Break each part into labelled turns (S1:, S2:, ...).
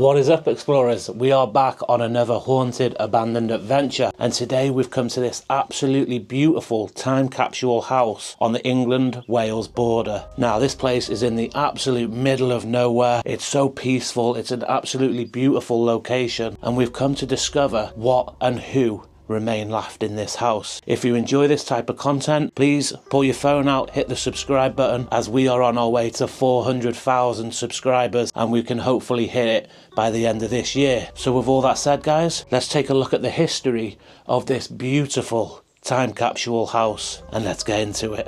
S1: What is up, explorers? We are back on another haunted abandoned adventure, and today we've come to this absolutely beautiful time capsule house on the England-Wales border. Now this place is in the absolute middle of nowhere. It's so peaceful, it's an absolutely beautiful location, and we've come to discover what and who remain left in this house. If you enjoy this type of content, please pull your phone out, hit the subscribe button, as we are on our way to 400,000 subscribers, and we can hopefully hit it by the end of this year. So with all that said, guys, let's take a look at the history of this beautiful time capsule house, and let's get into it.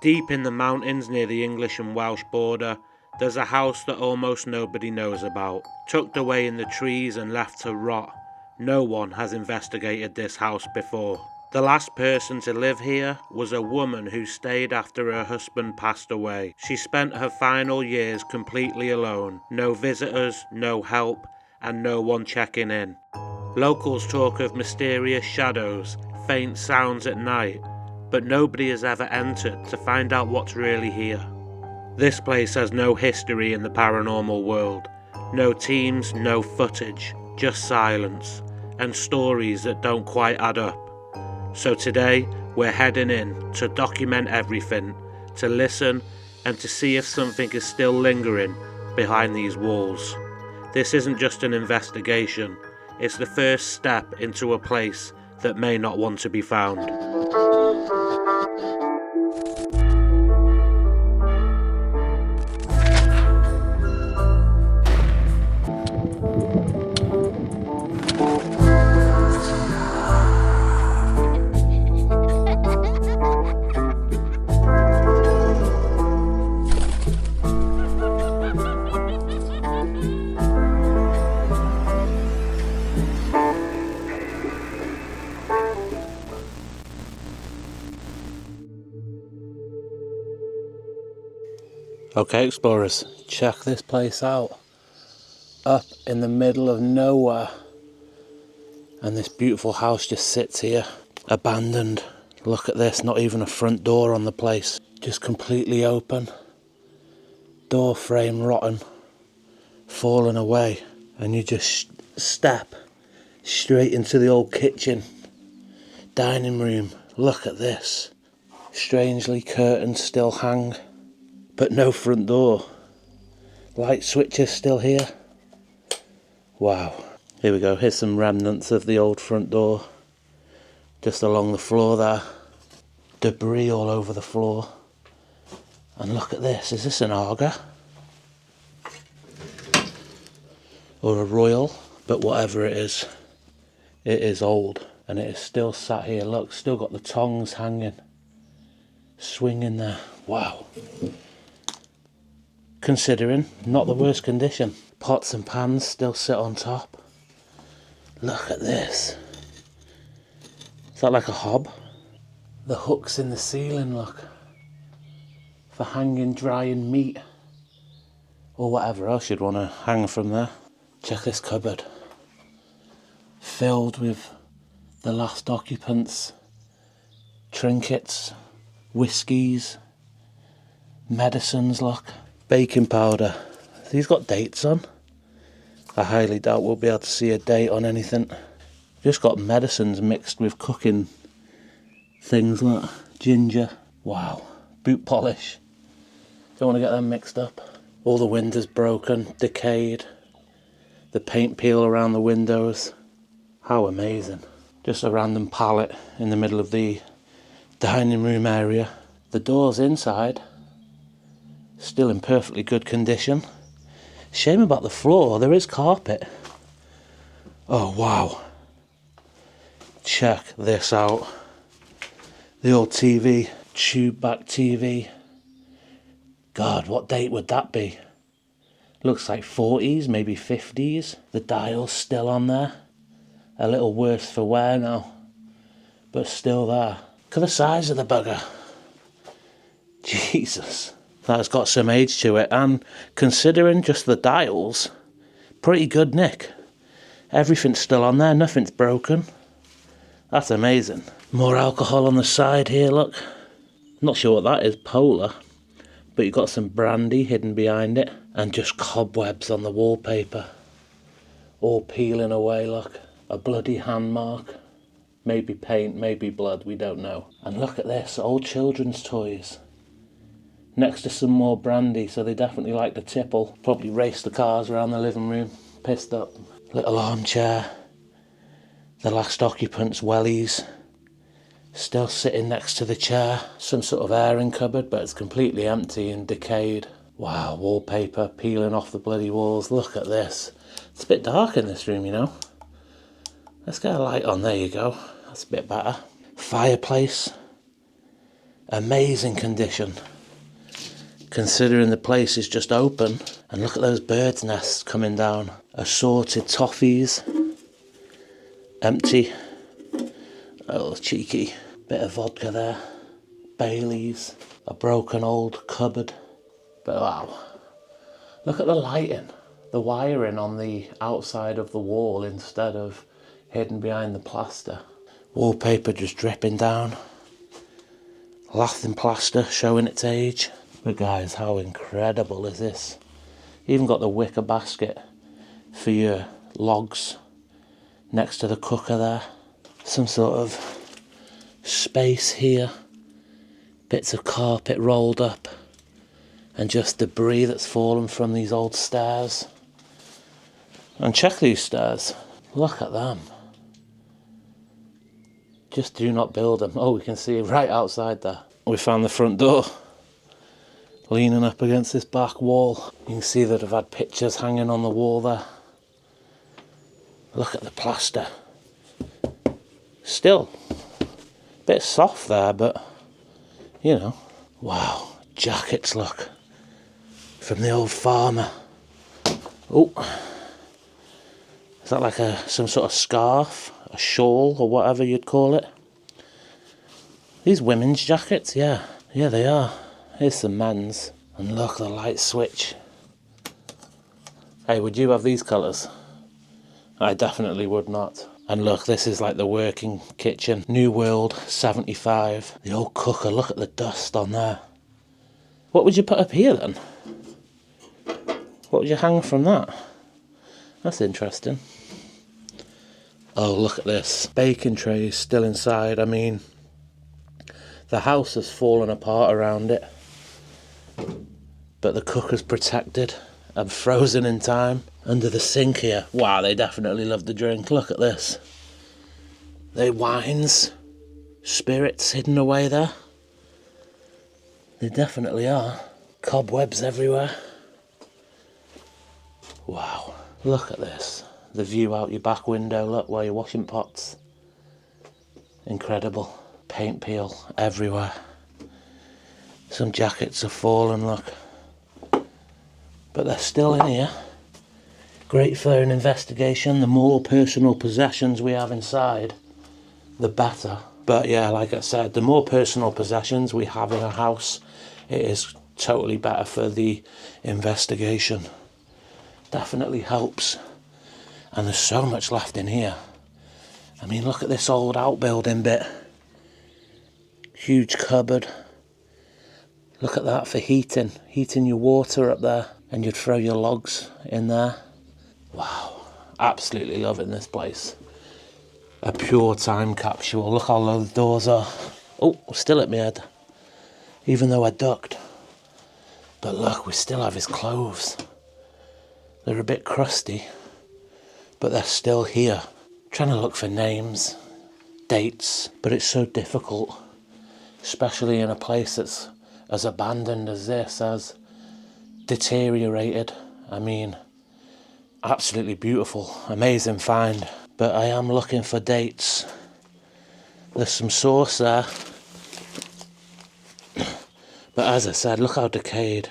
S1: Deep in the mountains near the English and Welsh border, there's a house that almost nobody knows about. Tucked away in the trees and left to rot, no one has investigated this house before. The last person to live here was a woman who stayed after her husband passed away. She spent her final years completely alone. No visitors, no help, and no one checking in. Locals talk of mysterious shadows, faint sounds at night, but nobody has ever entered to find out what's really here. This place has no history in the paranormal world. No teams, no footage, just silence and stories that don't quite add up. So today we're heading in to document everything, to listen and to see if something is still lingering behind these walls. This isn't just an investigation, it's the first step into a place that may not want to be found. Okay, explorers, check this place out. Up in the middle of nowhere, and this beautiful house just sits here, abandoned. Look at this, not even a front door on the place, just completely open. Door frame rotten, fallen away, and you just step straight into the old kitchen, dining room. Look at this. Strangely, curtains still hang, but no front door. Light switches still here. Wow. Here we go, here's some remnants of the old front door. Just along the floor there. Debris all over the floor. And look at this, is this an Aga? Or a Royal? But whatever it is old. And it is still sat here, look, still got the tongs hanging. Swinging there, wow. Considering, not the worst condition. Pots and pans still sit on top. Look at this. Is that like a hob? The hooks in the ceiling, look. For hanging, drying meat. Or whatever else you'd want to hang from there. Check this cupboard. Filled with the last occupants' trinkets, whiskies, medicines, look. Baking powder. These got dates on. I highly doubt we'll be able to see a date on anything. Just got medicines mixed with cooking things like ginger. Wow. Boot polish. Don't want to get them mixed up. All the windows broken, decayed. The paint peel around the windows. How amazing. Just a random pallet in the middle of the dining room area. The doors inside still in perfectly good condition. Shame about the floor, there is carpet. Oh wow. Check this out. The old TV, tube back TV. God, what date would that be? Looks like 40s, maybe 50s. The dial's still on there. A little worse for wear now, but still there. Look at the size of the bugger. Jesus. That's got some age to it, and considering just the dials, pretty good nick. Everything's still on there, nothing's broken. That's amazing. More alcohol on the side here, look. Not sure what that is, Polar. But you've got some brandy hidden behind it. And just cobwebs on the wallpaper. All peeling away, look. A bloody hand mark. Maybe paint, maybe blood, we don't know. And look at this, old children's toys. Next to some more brandy, so they definitely like the tipple. Probably race the cars around the living room. Pissed up. Little armchair. The last occupant's wellies. Still sitting next to the chair. Some sort of airing cupboard, but it's completely empty and decayed. Wow, wallpaper peeling off the bloody walls. Look at this. It's a bit dark in this room, you know. Let's get a light on. There you go. That's a bit better. Fireplace. Amazing condition. Considering the place is just open. And look at those birds' nests coming down. Assorted toffees. Empty. Oh, cheeky. Bit of vodka there. Baileys. A broken old cupboard. But wow. Look at the lighting. The wiring on the outside of the wall instead of hidden behind the plaster. Wallpaper just dripping down. Lathing plaster showing its age. But guys, how incredible is this? Even got the wicker basket for your logs next to the cooker there. Some sort of space here. Bits of carpet rolled up. And just debris that's fallen from these old stairs. And check these stairs. Look at them. Just do not build them. Oh, we can see it right outside there. We found the front door. Leaning up against this back wall. You can see that I've had pictures hanging on the wall there. Look at the plaster. Still a bit soft there, but you know. Wow, jackets, look. From the old farmer. Oh, is that like some sort of scarf, a shawl, or whatever you'd call it? These women's jackets, yeah, they are. Here's some men's, and look, the light switch. Hey, would you have these colours? I definitely would not. And look, this is like the working kitchen. New World 75. The old cooker, look at the dust on there. What would you put up here then? What would you hang from that? That's interesting. Oh, look at this. Baking trays still inside. I mean, the house has fallen apart around it. But the cooker's protected and frozen in time. Under the sink here. Wow, they definitely love the drink. Look at this. They wines. Spirits hidden away there. They definitely are. Cobwebs everywhere. Wow, look at this. The view out your back window, look, where your washing pots. Incredible. Paint peel everywhere. Some jackets have fallen, look. But they're still in here. Great for an investigation. The more personal possessions we have inside, the better. But yeah, like I said, the more personal possessions we have in a house, it is totally better for the investigation. Definitely helps. And there's so much left in here. I mean, look at this old outbuilding bit. Huge cupboard. Look at that for heating your water up there, and you'd throw your logs in there. Wow, absolutely loving this place. A pure time capsule. Look how low the doors are. Oh, still at my head, even though I ducked. But look, we still have his clothes. They're a bit crusty, but they're still here. Trying to look for names, dates, but it's so difficult, especially in a place that's as abandoned as this, as deteriorated. I mean, absolutely beautiful, amazing find. But I am looking for dates. There's some sauce there. But as I said, look how decayed.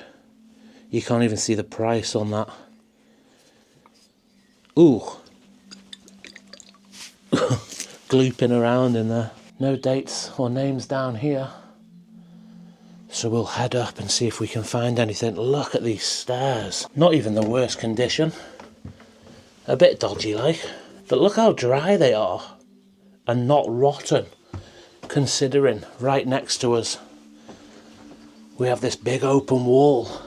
S1: You can't even see the price on that. Ooh. Glooping around in there. No dates or names down here. So we'll head up and see if we can find anything. Look at these stairs. Not even the worst condition. A bit dodgy like. But look how dry they are. And not rotten. Considering right next to us we have this big open wall.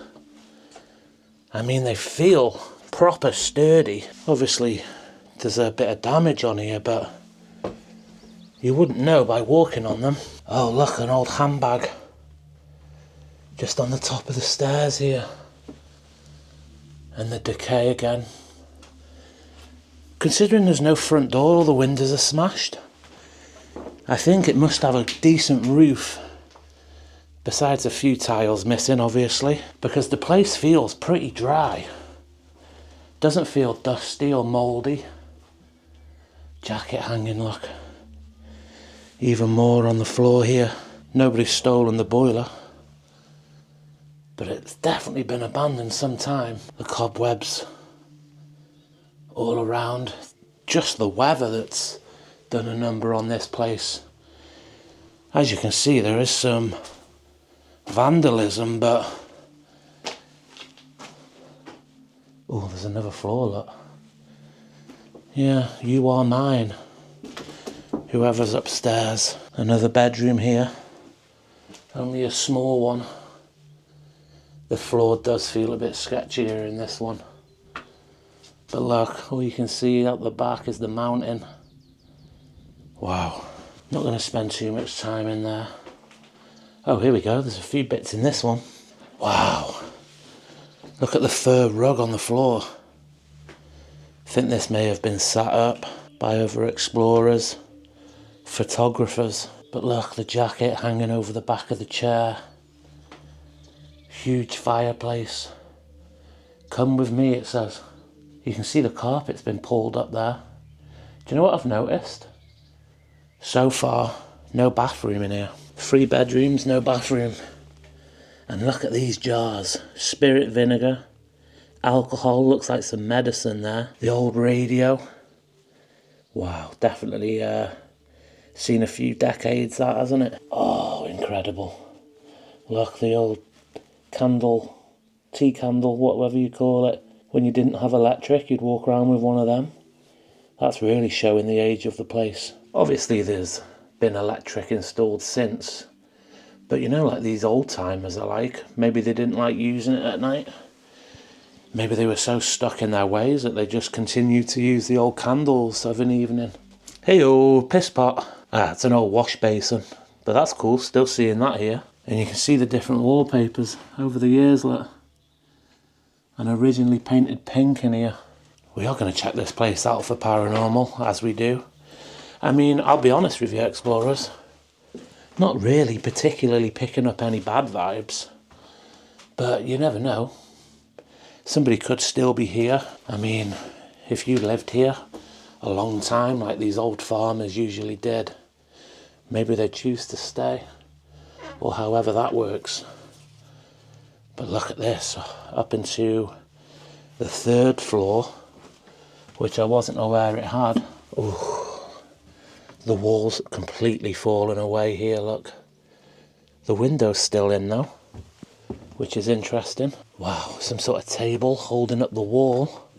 S1: I mean, they feel proper sturdy. Obviously, there's a bit of damage on here, but you wouldn't know by walking on them. Oh, look, an old handbag. Just on the top of the stairs here. And the decay again. Considering there's no front door, all the windows are smashed. I think it must have a decent roof. Besides a few tiles missing, obviously. Because the place feels pretty dry. Doesn't feel dusty or mouldy. Jacket hanging, look. Even more on the floor here. Nobody's stolen the boiler. But it's definitely been abandoned some time. The cobwebs all around. Just the weather that's done a number on this place. As you can see, there is some vandalism, but... Oh, there's another floor, look. Yeah, you are mine. Whoever's upstairs. Another bedroom here. Only a small one. The floor does feel a bit sketchier in this one. But look, all you can see out the back is the mountain. Wow. Not going to spend too much time in there. Oh, here we go. There's a few bits in this one. Wow. Look at the fur rug on the floor. I think this may have been sat up by other explorers, photographers. But look, the jacket hanging over the back of the chair. Huge fireplace. Come with me, it says. You can see the carpet's been pulled up there. Do you know what I've noticed? So far, no bathroom in here. 3 bedrooms, no bathroom. And look at these jars. Spirit vinegar. Alcohol, looks like some medicine there. The old radio. Wow, definitely seen a few decades that, hasn't it? Oh, incredible. Look, the old candle, tea candle, whatever you call it. When you didn't have electric, you'd walk around with one of them. That's really showing the age of the place. Obviously there's been electric installed since. But you know, like these old timers are like, maybe they didn't like using it at night. Maybe they were so stuck in their ways that they just continued to use the old candles of an evening. Hey-oh, piss pot. Ah, it's an old wash basin. But that's cool, still seeing that here. And you can see the different wallpapers over the years, look. And originally painted pink in here. We are going to check this place out for paranormal, as we do. I mean, I'll be honest with you, explorers. Not really particularly picking up any bad vibes. But you never know. Somebody could still be here. I mean, if you lived here a long time, like these old farmers usually did, maybe they'd choose to stay. Or however that works. But look at this, up into the 3rd floor, which I wasn't aware it had. Ooh, the wall's completely fallen away here, look. The window's still in though, which is interesting. Wow, some sort of table holding up the wall.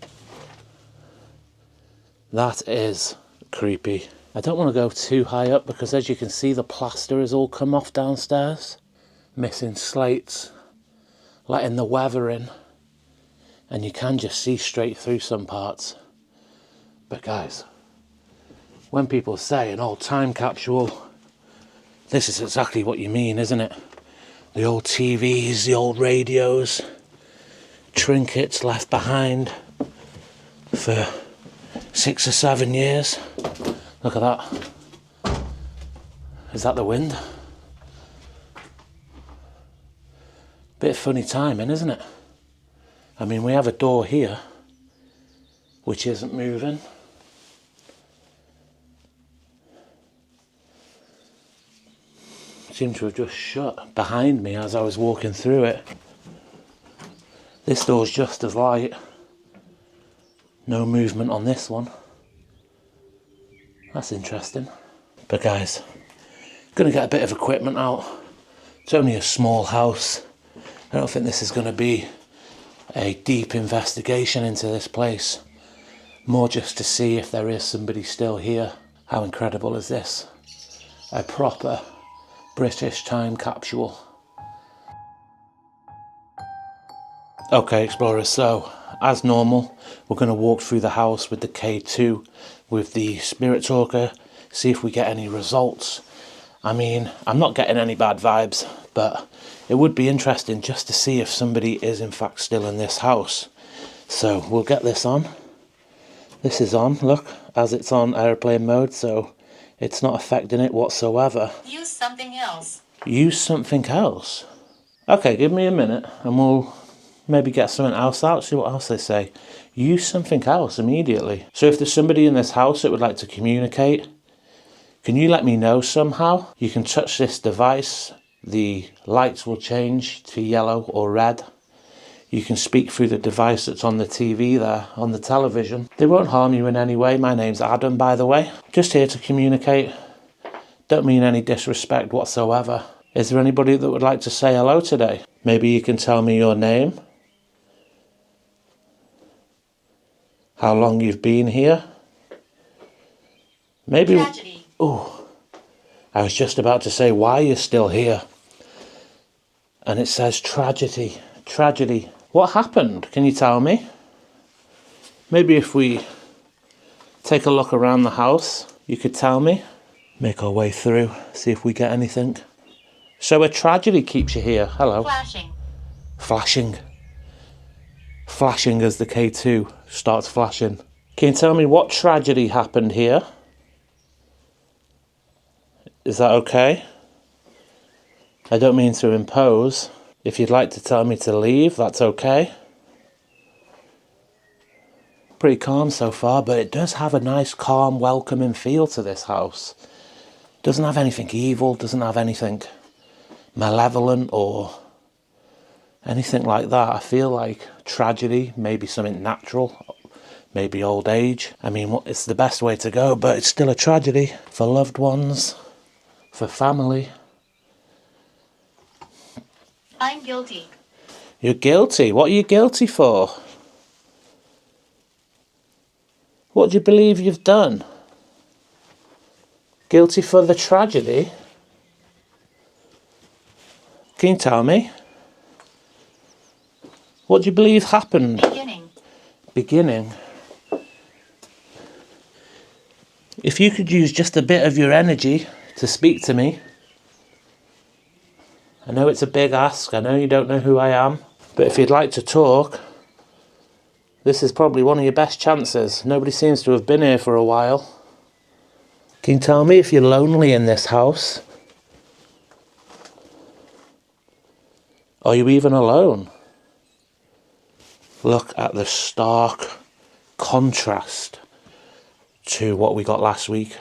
S1: That is creepy. I don't want to go too high up because as you can see the plaster has all come off downstairs. Missing slates. Letting the weather in, and you can just see straight through some parts. But guys, when people say an old time capsule, this is exactly what you mean, isn't it? The old TVs, the old radios, trinkets left behind for 6 or 7 years. Look at that. Is that the wind? Bit of funny timing, isn't it? I mean, we have a door here, which isn't moving. Seemed to have just shut behind me as I was walking through it. This door's just as light. No movement on this one. That's interesting. But guys, gonna get a bit of equipment out. It's only a small house. I don't think this is going to be a deep investigation into this place. More just to see if there is somebody still here. How incredible is this? A proper British time capsule. Okay, explorers, so as normal, we're going to walk through the house with the K2 with the spirit talker, see if we get any results. I mean, I'm not getting any bad vibes, but it would be interesting just to see if somebody is in fact still in this house. So we'll get this on. This is on, look, as it's on airplane mode, so it's not affecting it whatsoever.
S2: Use something else.
S1: Use something else? Okay, give me a minute and we'll maybe get something else out, see what else they say. Use something else immediately. So if there's somebody in this house that would like to communicate, can you let me know somehow? You can touch this device, the lights will change to yellow or red. You can speak through the device that's on the TV there, on the television. They won't harm you in any way. My name's Adam, by the way. Just here to communicate. Don't mean any disrespect whatsoever. Is there anybody that would like to say hello today? Maybe you can tell me your name, how long you've been here. Maybe.
S2: Tragedy.
S1: Oh, I was just about to say why you're still here. And it says tragedy. Tragedy. What happened? Can you tell me? Maybe if we take a look around the house, you could tell me. Make our way through, see if we get anything. So a tragedy keeps you here. Hello.
S2: Flashing.
S1: Flashing. Flashing as the K2 starts flashing. Can you tell me what tragedy happened here? Is that okay? I don't mean to impose. If you'd like to tell me to leave, that's okay. Pretty calm so far, but it does have a nice, calm, welcoming feel to this house. Doesn't have anything evil, doesn't have anything malevolent or anything like that. I feel like tragedy, maybe something natural, maybe old age. I mean, it's the best way to go, but it's still a tragedy for loved ones, for family.
S2: I'm guilty.
S1: You're guilty? What are you guilty for? What do you believe you've done? Guilty for the tragedy? Can you tell me? What do you believe happened?
S2: Beginning.
S1: Beginning? If you could use just a bit of your energy to speak to me. I know it's a big ask, I know you don't know who I am, but if you'd like to talk, this is probably one of your best chances. Nobody seems to have been here for a while. Can you tell me if you're lonely in this house? Are you even alone? Look at the stark contrast to what we got last week.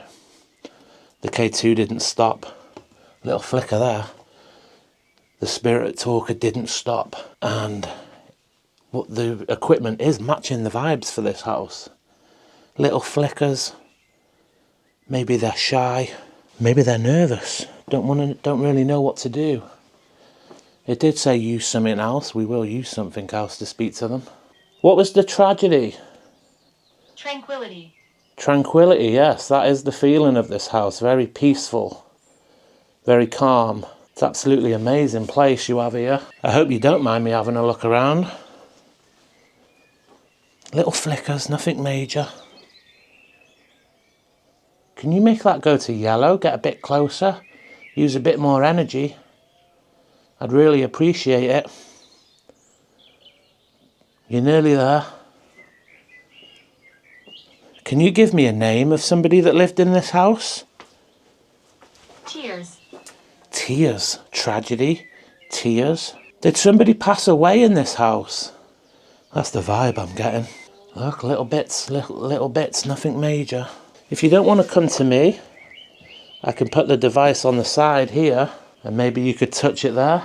S1: The K2 didn't stop. Little flicker there. The spirit talker didn't stop. And what the equipment is matching the vibes for this house. Little flickers. Maybe they're shy. Maybe they're nervous. Don't really know what to do. It did say use something else. We will use something else to speak to them. What was the tragedy?
S2: Tranquility.
S1: Tranquility, yes. That is the feeling of this house. Very peaceful. Very calm. It's absolutely amazing place you have here. I hope you don't mind me having a look around. Little flickers, nothing major. Can you make that go to yellow? Get a bit closer. Use a bit more energy. I'd really appreciate it. You're nearly there. Can you give me a name of somebody that lived in this house?
S2: Tears.
S1: Tears. Tragedy. Tears. Did somebody pass away in this house? That's the vibe I'm getting. Look, little bits, little bits, nothing major. If you don't want to come to me, I can put the device on the side here and maybe you could touch it there.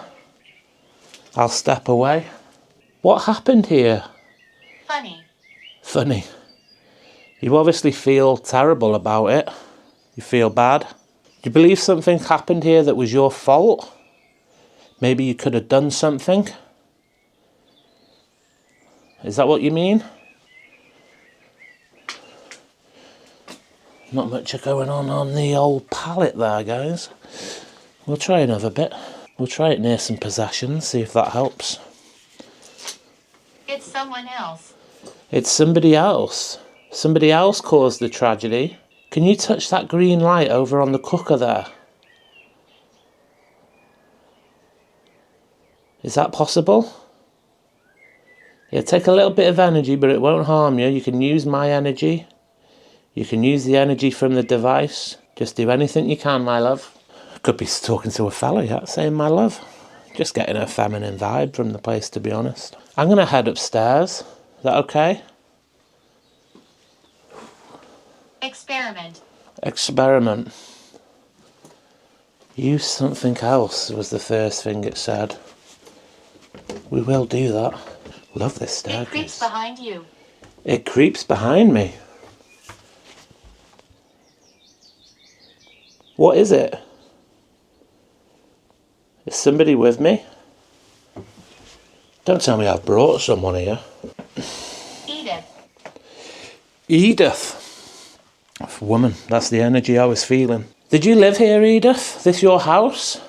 S1: I'll step away. What happened here?
S2: Funny.
S1: Funny. You obviously feel terrible about it. You feel bad. Do you believe something happened here that was your fault? Maybe you could have done something? Is that what you mean? Not much going on the old palette there, guys. We'll try another bit. We'll try it near some possessions, see if that helps.
S2: It's someone else.
S1: It's somebody else. Somebody else caused the tragedy. Can you touch that green light over on the cooker there? Is that possible? Yeah, take a little bit of energy, but it won't harm you. You can use my energy. You can use the energy from the device. Just do anything you can, my love. Could be talking to a fella, yeah, saying my love. Just getting a feminine vibe from the place, to be honest. I'm going to head upstairs. Is that okay?
S2: Experiment.
S1: Experiment. Use something else was the first thing it said. We will do that. Love this staircase.
S2: It creeps behind you.
S1: It creeps behind me. What is it? Is somebody with me? Don't tell me I've brought someone here.
S2: Edith.
S1: Edith. Woman, that's the energy I was feeling. Did you live here, Edith? This your house?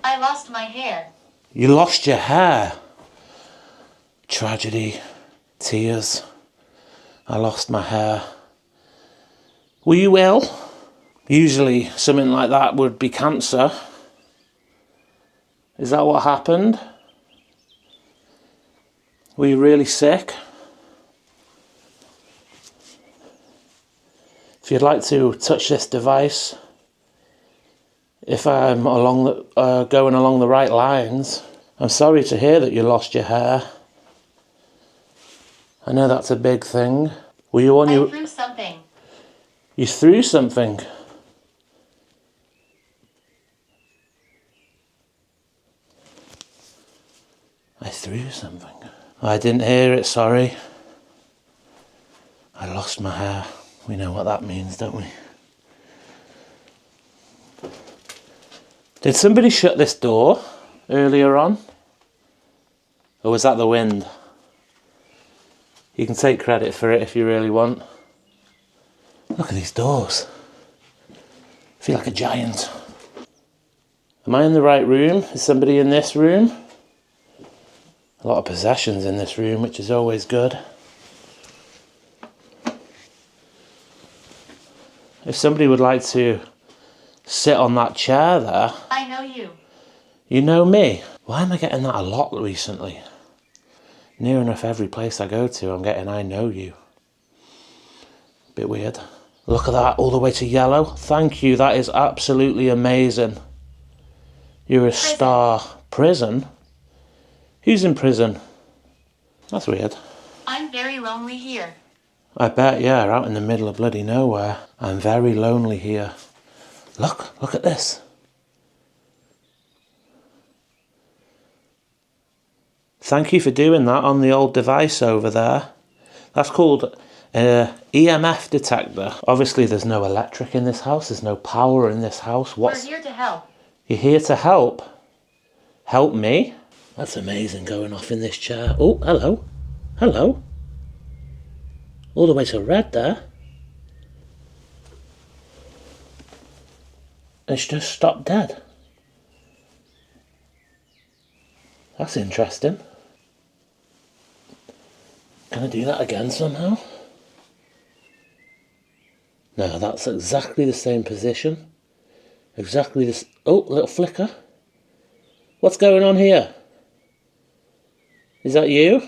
S2: I lost my hair.
S1: You lost your hair. Tragedy. Tears. I lost my hair. Were you ill? Usually something like that would be cancer. Is that what happened? Were you really sick? If you'd like to touch this device, if I'm going along the right lines, I'm sorry to hear that you lost your hair. I know that's a big thing. Were you on your...
S2: I threw something.
S1: You threw something? I threw something. I didn't hear it, sorry. I lost my hair. We know what that means, don't we? Did somebody shut this door earlier on? Or was that the wind? You can take credit for it if you really want. Look at these doors. I feel like a giant. Am I in the right room? Is somebody in this room? A lot of possessions in this room, which is always good. If somebody would like to sit on that chair there...
S2: I know you.
S1: You know me? Why am I getting that a lot recently? Near enough every place I go to, I'm getting I know you. Bit weird. Look at that, all the way to yellow. Thank you, that is absolutely amazing. You're a star. Prison? Who's in prison? That's weird.
S2: I'm very lonely here.
S1: I bet, yeah, out in the middle of bloody nowhere. I'm very lonely here. Look at this. Thank you for doing that on the old device over there. That's called an EMF detector. Obviously there's no electric in this house, there's no power in this house.
S2: We're here to help.
S1: You're here to help? Help me? That's amazing going off in this chair. Oh, hello. Hello. All the way to red there. It's just stopped dead. That's interesting. Can I do that again somehow? No, that's exactly the same position. Exactly this. Oh, little flicker. What's going on here? Is that you?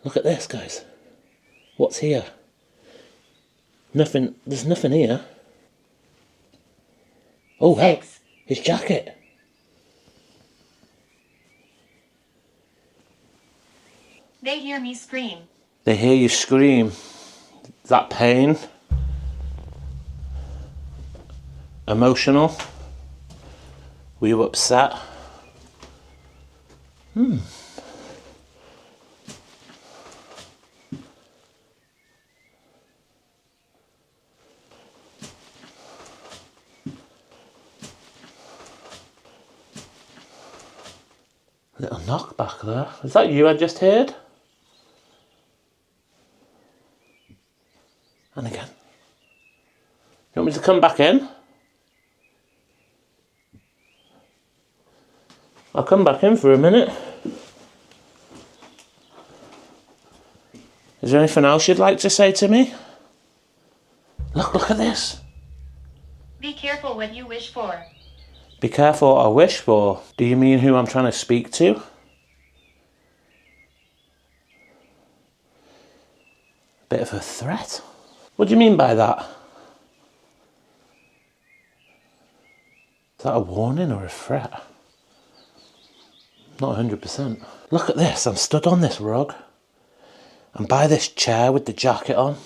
S1: Look at this, guys. What's here? Nothing. There's nothing here. Oh, hey, his jacket.
S2: They hear me scream.
S1: They hear you scream. Is that pain? Emotional? Were you upset? Little knock back there. Is that you I just heard? And again. You want me to come back in? I'll come back in for a minute. Is there anything else you'd like to say to me? Look at this.
S2: Be careful what you wish for.
S1: Be careful what I wish for. Do you mean who I'm trying to speak to? Bit of a threat. What do you mean by that? Is that a warning or a threat? Not 100%. Look at this, I'm stood on this rug. I'm by this chair with the jacket on.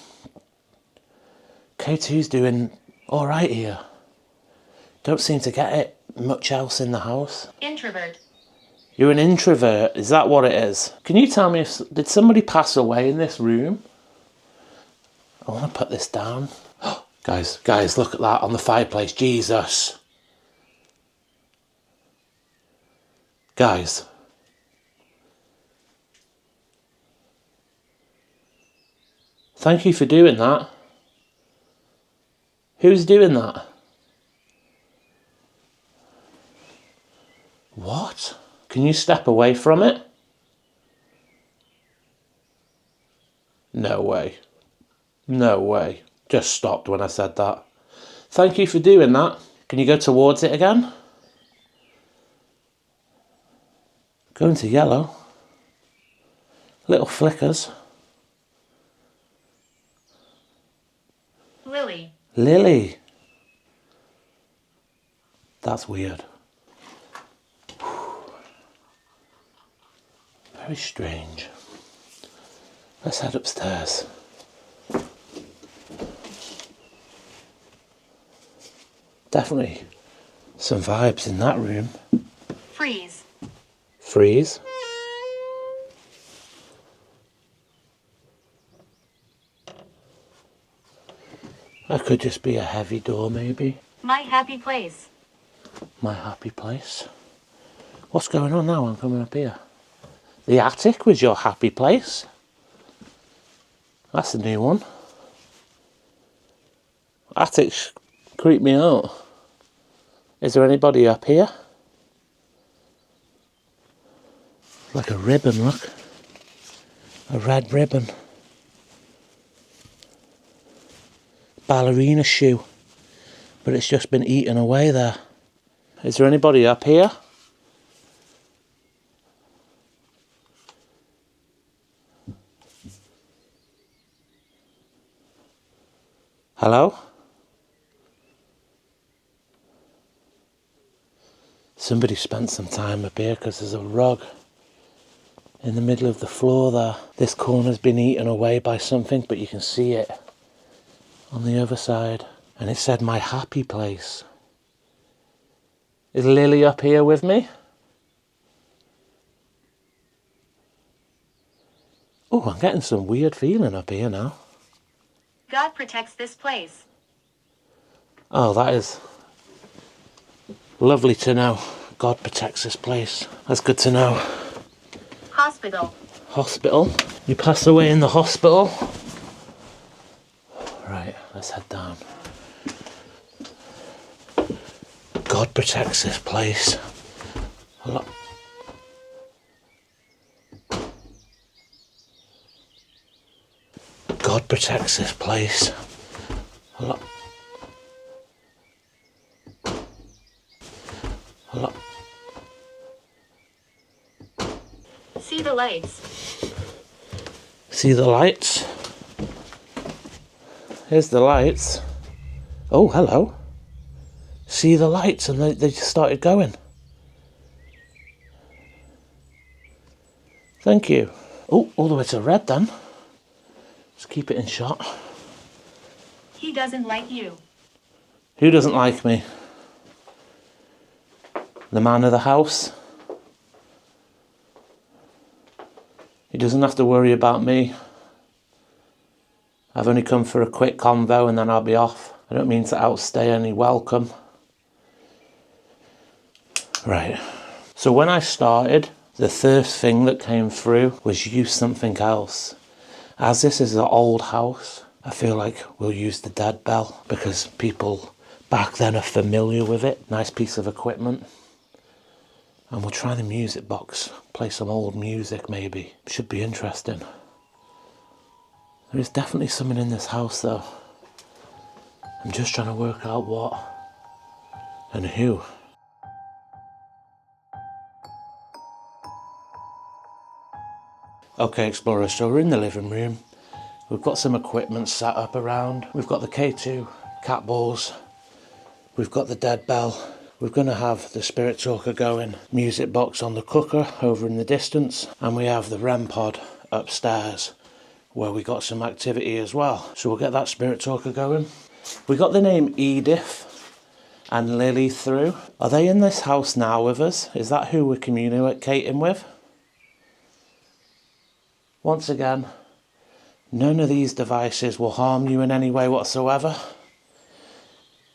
S1: K2's doing alright here. Don't seem to get it much else in the house.
S2: Introvert.
S1: You're an introvert, is that what it is? Can you tell me, did somebody pass away in this room? I want to put this down. Guys, look at that on the fireplace, Jesus. Guys. Thank you for doing that. Who's doing that? What? Can you step away from it? No way. No way. Just stopped when I said that. Thank you for doing that. Can you go towards it again? Going to yellow. Little flickers.
S2: Lily.
S1: Lily. That's weird. Very strange. Let's head upstairs. Definitely some vibes in that room.
S2: Freeze.
S1: Freeze. That could just be a heavy door, maybe.
S2: My happy place.
S1: My happy place. What's going on now? I'm coming up here. The attic was your happy place. That's a new one. Attics creep me out. Is there anybody up here? Like a ribbon, look. A red ribbon. Ballerina shoe. But it's just been eaten away there. Is there anybody up here? Hello? Somebody spent some time up here because there's a rug in the middle of the floor there. This corner's been eaten away by something, but you can see it on the other side. And it said my happy place. Is Lily up here with me? Oh, I'm getting some weird feeling up here now.
S2: God protects this place.
S1: Oh, that is lovely to know. God protects this place. That's good to know.
S2: Hospital.
S1: Hospital? You passed away in the hospital? Right, let's head down. God protects this place. God protects this place.
S2: See the lights.
S1: See the lights? Here's the lights. Oh, hello. See the lights, and they just started going. Thank you. Oh, all the way to red then. Let's keep it in shot.
S2: He doesn't like you.
S1: Who doesn't like me? The man of the house? He doesn't have to worry about me. I've only come for a quick convo and then I'll be off. I don't mean to outstay any welcome. Right. So when I started, the first thing that came through was use something else. As this is an old house, I feel like we'll use the dead bell because people back then are familiar with it. Nice piece of equipment. And we'll try the music box. Play some old music maybe. Should be interesting. There is definitely something in this house though. I'm just trying to work out what and who. Okay, explorers, so we're in the living room. We've got some equipment set up around. We've got the K2 cat balls. We've got the dead bell. We're going to have the spirit talker going. Music box on the cooker over in the distance. And we have the REM pod upstairs where we got some activity as well. So we'll get that spirit talker going. We got the name Edith and Lily through. Are they in this house now with us? Is that who we're communicating with? Once again, none of these devices will harm you in any way whatsoever.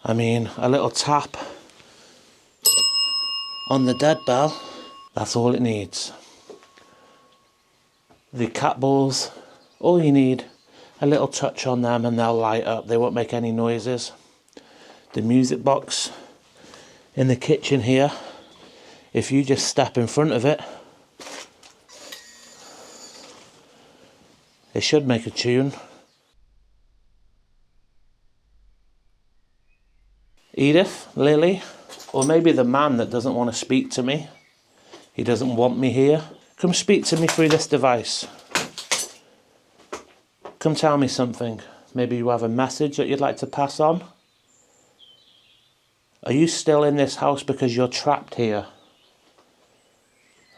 S1: I mean, a little tap on the dead bell, that's all it needs. The cat balls, all you need, a little touch on them and they'll light up. They won't make any noises. The music box in the kitchen here, if you just step in front of it, it should make a tune. Edith, Lily, or maybe the man that doesn't want to speak to me. He doesn't want me here. Come speak to me through this device. Come tell me something. Maybe you have a message that you'd like to pass on. Are you still in this house because you're trapped here?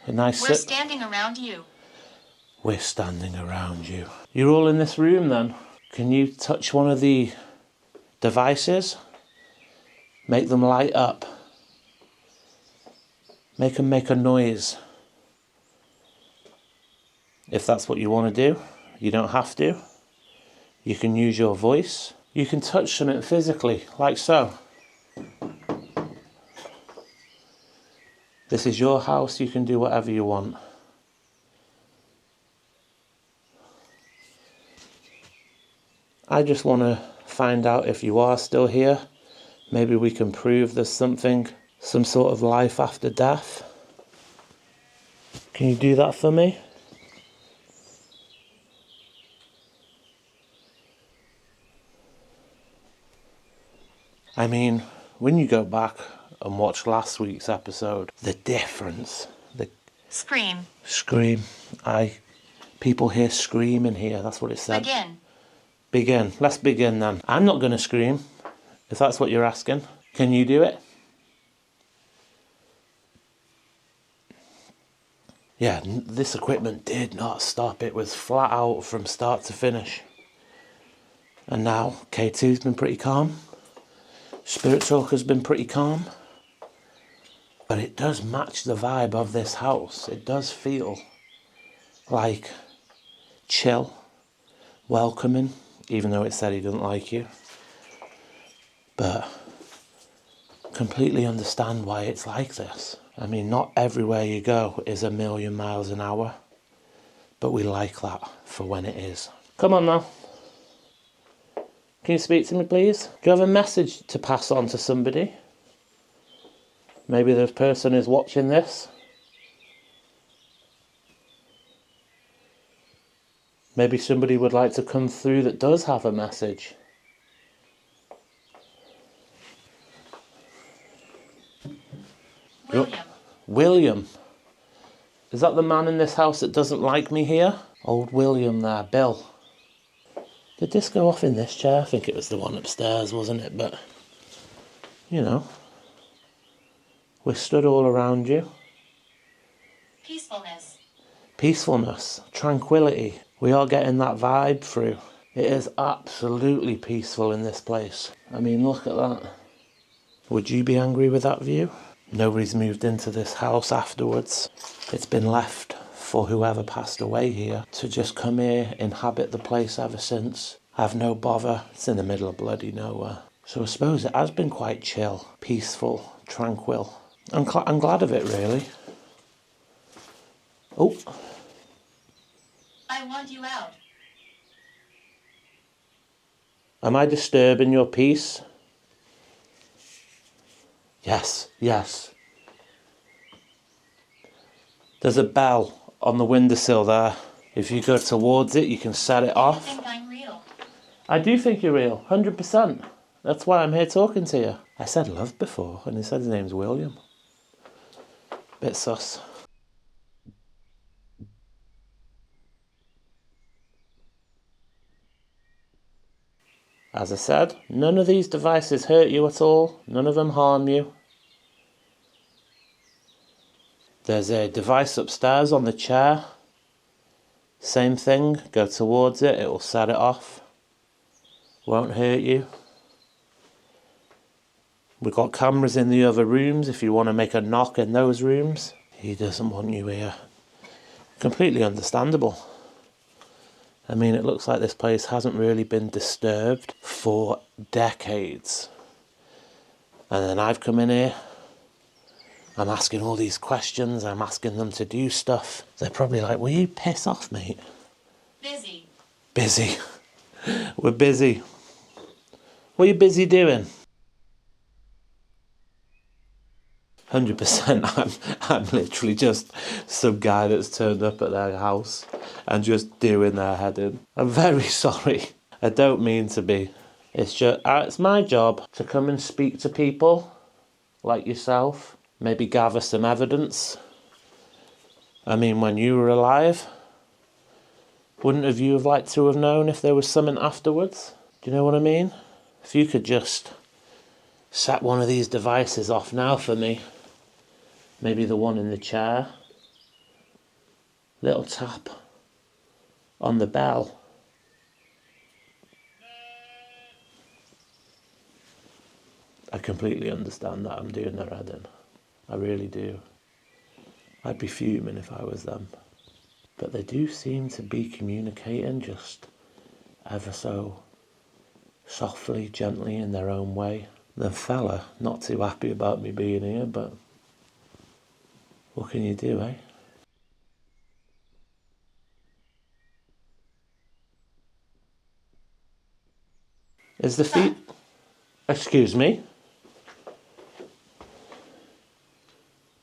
S2: We're standing around you.
S1: We're standing around you. You're all in this room then. Can you touch one of the devices? Make them light up. Make them make a noise. If that's what you want to do, you don't have to. You can use your voice. You can touch something physically, like so. This is your house, you can do whatever you want. I just want to find out if you are still here. Maybe we can prove there's something, some sort of life after death. Can you do that for me? I mean, when you go back and watch last week's episode, the difference, the
S2: Scream.
S1: scream, people hear screaming here, that's what it said.
S2: Begin.
S1: Begin. Let's begin then. I'm not going to scream, if that's what you're asking. Can you do it? Yeah, this equipment did not stop. It was flat out from start to finish. And now K2's been pretty calm. Spirit Talker's been pretty calm. But it does match the vibe of this house. It does feel like chill, welcoming, even though it said he doesn't like you. But completely understand why it's like this. I mean, not everywhere you go is 1,000,000 miles an hour. But we like that for when it is. Come on now. Can you speak to me, please? Do you have a message to pass on to somebody? Maybe the person is watching this. Maybe somebody would like to come through that does have a message.
S2: William.
S1: William. Is that the man in this house that doesn't like me here? Old William there, Bill. Did this go off in this chair? I think it was the one upstairs, wasn't it? But, you know, we're stood all around you.
S2: Peacefulness.
S1: Peacefulness, tranquility. We are getting that vibe through. It is absolutely peaceful in this place. I mean, look at that. Would you be angry with that view? Nobody's moved into this house afterwards. It's been left for whoever passed away here to just come here, inhabit the place ever since. Have no bother. It's in the middle of bloody nowhere. So I suppose it has been quite chill, peaceful, tranquil. I'm glad of it, really. Oh.
S2: I want you out.
S1: Am I disturbing your peace? Yes, yes. There's a bell on the windowsill there. If you go towards it, you can set it off.
S2: I think I'm real.
S1: I do think you're real, 100%. That's why I'm here talking to you. I said love before, and he said his name's William. Bit sus. As I said, none of these devices hurt you at all. None of them harm you. There's a device upstairs on the chair. Same thing, go towards it, it will set it off. Won't hurt you. We've got cameras in the other rooms if you want to make a knock in those rooms. He doesn't want you here. Completely understandable. I mean, it looks like this place hasn't really been disturbed for decades. And then I've come in here. I'm asking all these questions. I'm asking them to do stuff. They're probably like, will you piss off, mate?
S2: Busy.
S1: Busy. We're busy. What are you busy doing? 100%. I'm literally just some guy that's turned up at their house and just doing their head in. I'm very sorry. I don't mean to be. It's just, it's my job to come and speak to people like yourself. Maybe gather some evidence. I mean, when you were alive, wouldn't have you have liked to have known if there was something afterwards? Do you know what I mean? If you could just set one of these devices off now for me. Maybe the one in the chair. Little tap on the bell. I completely understand that I'm doing their head in. I really do. I'd be fuming if I was them. But they do seem to be communicating just ever so softly, gently in their own way. The fella, not too happy about me being here, but what can you do, eh? Is the feet... Excuse me?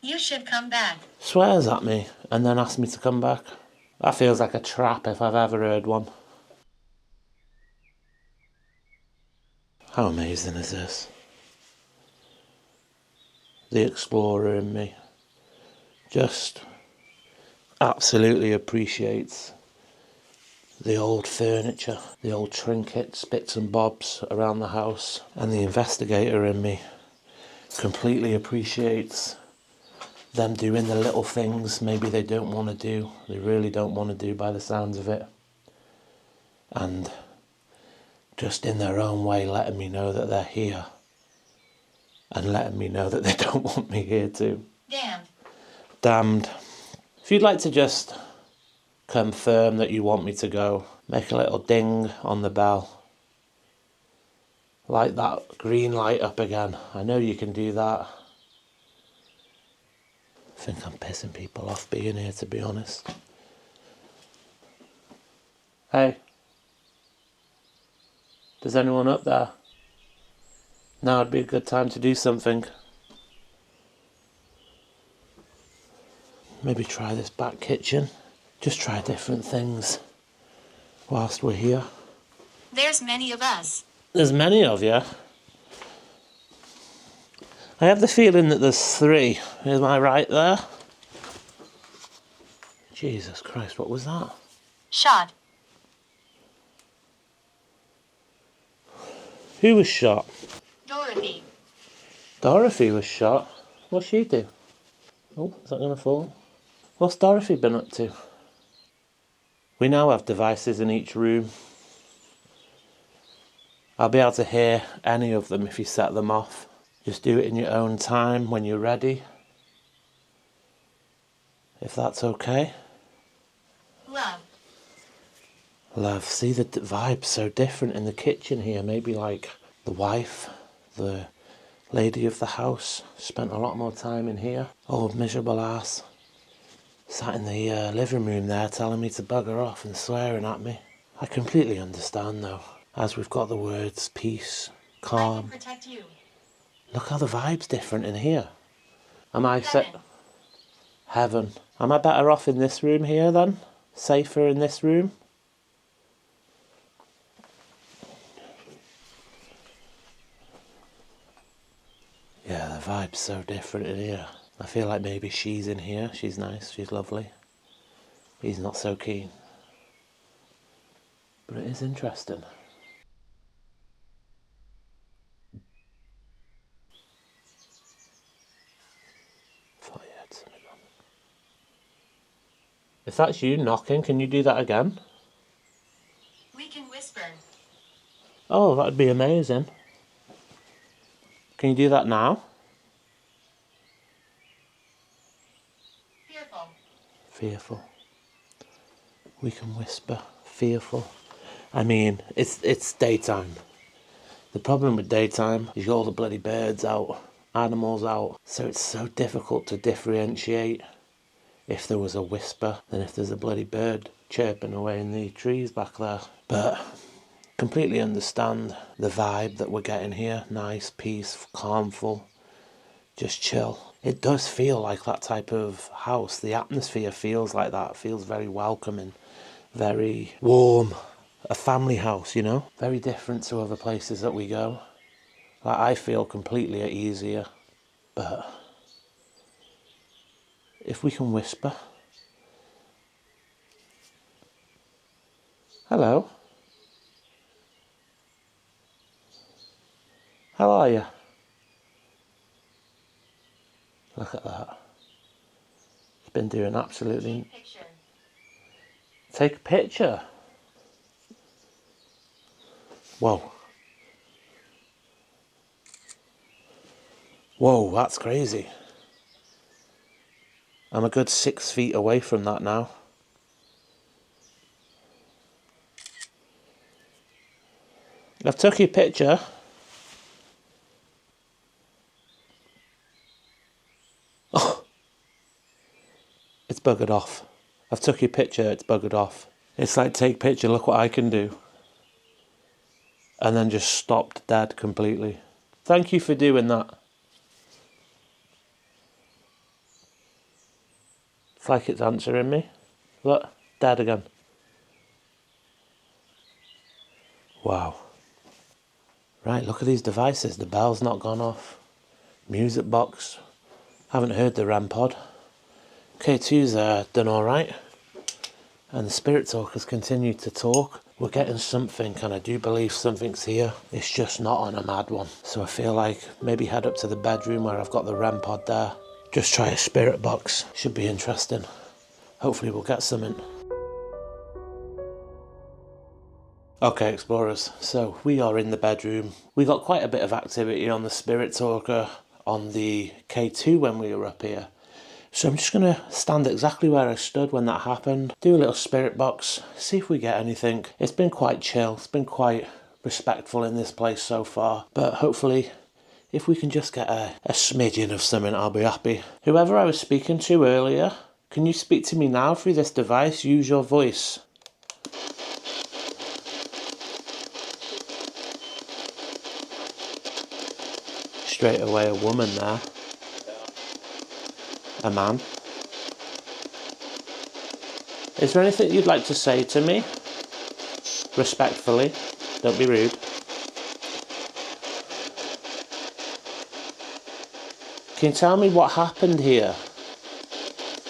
S2: You should come back.
S1: Swears at me and then asks me to come back. That feels like a trap if I've ever heard one. How amazing is this? The explorer in me just absolutely appreciates the old furniture, the old trinkets, bits and bobs around the house. And the investigator in me completely appreciates them doing the little things maybe they don't want to do. They really don't want to do by the sounds of it. And just in their own way letting me know that they're here. And letting me know that they don't want me here too.
S2: Damned.
S1: Damned. If you'd like to just confirm that you want me to go, make a little ding on the bell. Light that green light up again. I know you can do that. I think I'm pissing people off being here, to be honest. Hey. There's anyone up there? Now would be a good time to do something. Maybe try this back kitchen. Just try different things whilst we're here.
S2: There's many of us.
S1: There's many of you. I have the feeling that there's 3. Am I right there? Jesus Christ, what was that?
S2: Shot.
S1: Who was shot?
S2: Dorothy.
S1: Dorothy was shot. What'd she do? Oh, is that going to fall? What's Dorothy been up to? We now have devices in each room. I'll be able to hear any of them if you set them off. Just do it in your own time when you're ready. If that's okay.
S2: Love.
S1: Love. See, the vibe's so different in the kitchen here. Maybe like the wife, the lady of the house, spent a lot more time in here. Old miserable ass. Sat in the living room there telling me to bugger off and swearing at me. I completely understand though. As we've got the words peace,
S2: I
S1: calm.
S2: can protect you.
S1: Look how the vibe's different in here. Am I set?
S2: 7.
S1: Heaven. Am I better off in this room here then? Safer in this room? Yeah, the vibe's so different in here. I feel like maybe she's in here. She's nice, she's lovely. He's not so keen. But it is interesting. Thought you had something on. If that's you knocking, can you do that again?
S2: We can whisper.
S1: Oh, that'd be amazing. Can you do that now?
S2: Fearful.
S1: Fearful. We can whisper. Fearful. I mean, it's daytime. The problem with daytime is all the bloody birds out, animals out, so it's so difficult to differentiate if there was a whisper than if there's a bloody bird chirping away in the trees back there. But completely understand the vibe that we're getting here. Nice, peace, calmful, just chill. It does feel like that type of house. The atmosphere feels like that. It feels very welcoming, very warm. A family house, you know? Very different to other places that we go. Like, I feel completely at ease here. But if we can whisper. Hello. How are you? Look at that. It's been doing absolutely...
S2: Picture.
S1: Take a picture. Whoa. Whoa, that's crazy. I'm a good 6 feet away from that now. I've took your picture. Oh, it's buggered off. I've took your picture, it's buggered off. It's like, take picture, look what I can do. And then just stopped dead completely. Thank you for doing that. It's like it's answering me. Look, dead again. Wow. Right, look at these devices. The bell's not gone off. Music box. Haven't heard the RAM pod. K2's done alright. And the spirit talkers continue to talk. We're getting something, and I do believe something's here. It's just not on a mad one. So I feel like maybe head up to the bedroom where I've got the RAM pod there. Just try a spirit box. Should be interesting. Hopefully we'll get something. Okay, explorers, so we are in the bedroom. We got quite a bit of activity on the spirit talker on the K2 when we were up here. So I'm just going to stand exactly where I stood when that happened, do a little spirit box, see if we get anything. It's been quite chill, it's been quite respectful in this place so far, but hopefully if we can just get a smidgen of something, I'll be happy. Whoever I was speaking to earlier, can you speak to me now through this device? Use your voice. Straight away a woman there. A man. Is there anything you'd like to say to me? Respectfully. Don't be rude. Can you tell me what happened here?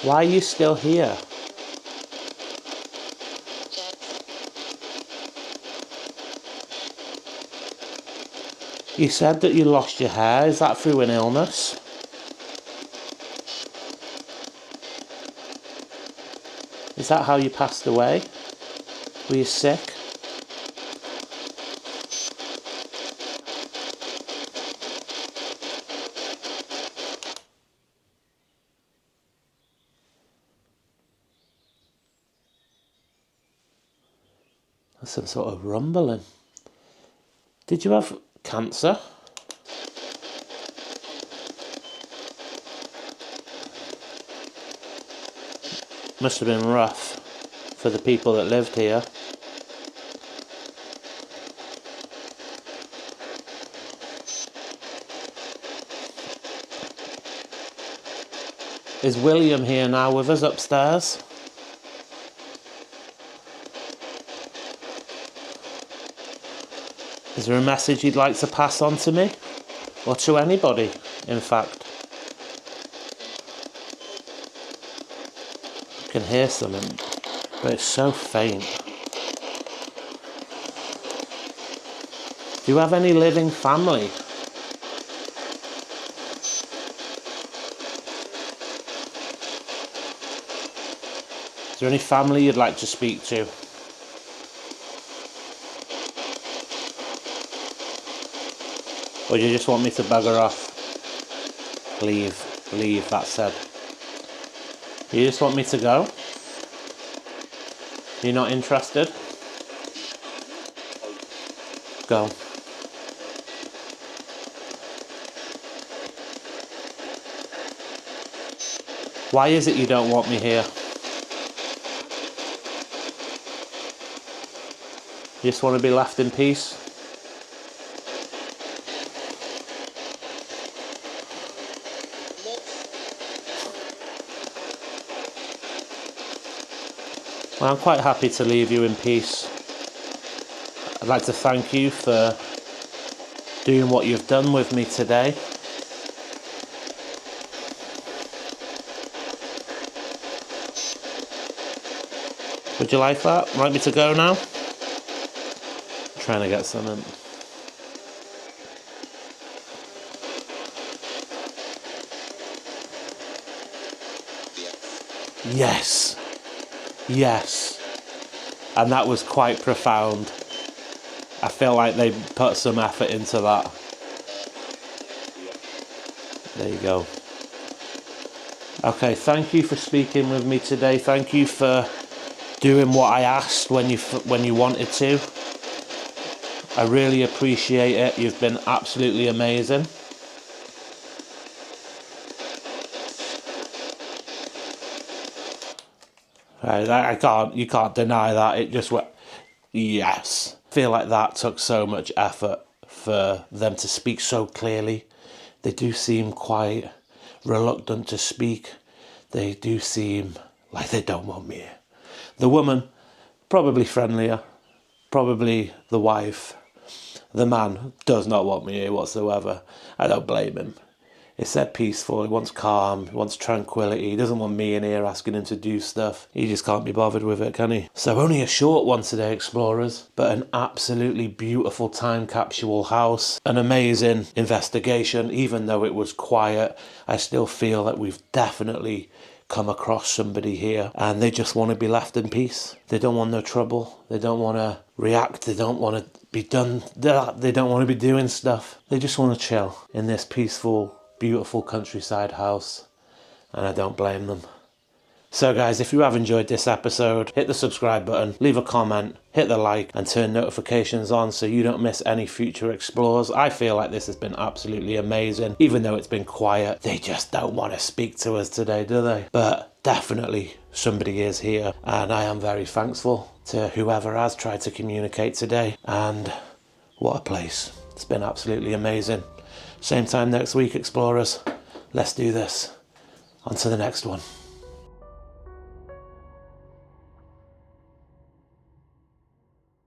S1: Why are you still here? You said that you lost your hair. Is that through an illness? Is that how you passed away? Were you sick? There's some sort of rumbling. Did you have cancer? Must have been rough for the people that lived here. Is William here now with us upstairs? Is there a message you'd like to pass on to me? Or to anybody, in fact? I can hear something, but it's so faint. Do you have any living family? Is there any family you'd like to speak to? Or do you just want me to bugger off? Leave, that said. You just want me to go? You're not interested? Go. Why is it you don't want me here? You just want to be left in peace? Well, I'm quite happy to leave you in peace. I'd like to thank you for doing what you've done with me today. Would you like that? Like me to go now? I'm trying to get something. Yes. Yes. And that was quite profound. I feel like they put some effort into that. There you go. Okay, thank you for speaking with me today. Thank you for doing what I asked when you wanted to. I really appreciate it. You've been absolutely amazing. You can't deny that. It just went, yes. I feel like that took so much effort for them to speak so clearly. They do seem quite reluctant to speak. They do seem like they don't want me here. The woman, probably friendlier. Probably the wife. The man does not want me here whatsoever. I don't blame him. He said peaceful, he wants calm, he wants tranquility, he doesn't want me in here asking him to do stuff. He just can't be bothered with it, can he? So only a short one today, explorers, but an absolutely beautiful time capsule house. An amazing investigation. Even though it was quiet, I still feel that we've definitely come across somebody here and they just want to be left in peace. They don't want no trouble. They don't want to react. They don't want to be done. They don't want to be doing stuff. They just want to chill in this peaceful, beautiful countryside house, and I don't blame them. So guys, if you have enjoyed this episode, hit the subscribe button, leave a comment, hit the like, and turn notifications on so you don't miss any future explores. I feel like this has been absolutely amazing. Even though it's been quiet, they just don't want to speak to us today, do they? But definitely somebody is here, and I am very thankful to whoever has tried to communicate today. And what a place. It's been absolutely amazing. Same time next week, explorers. Let's do this. On to the next one.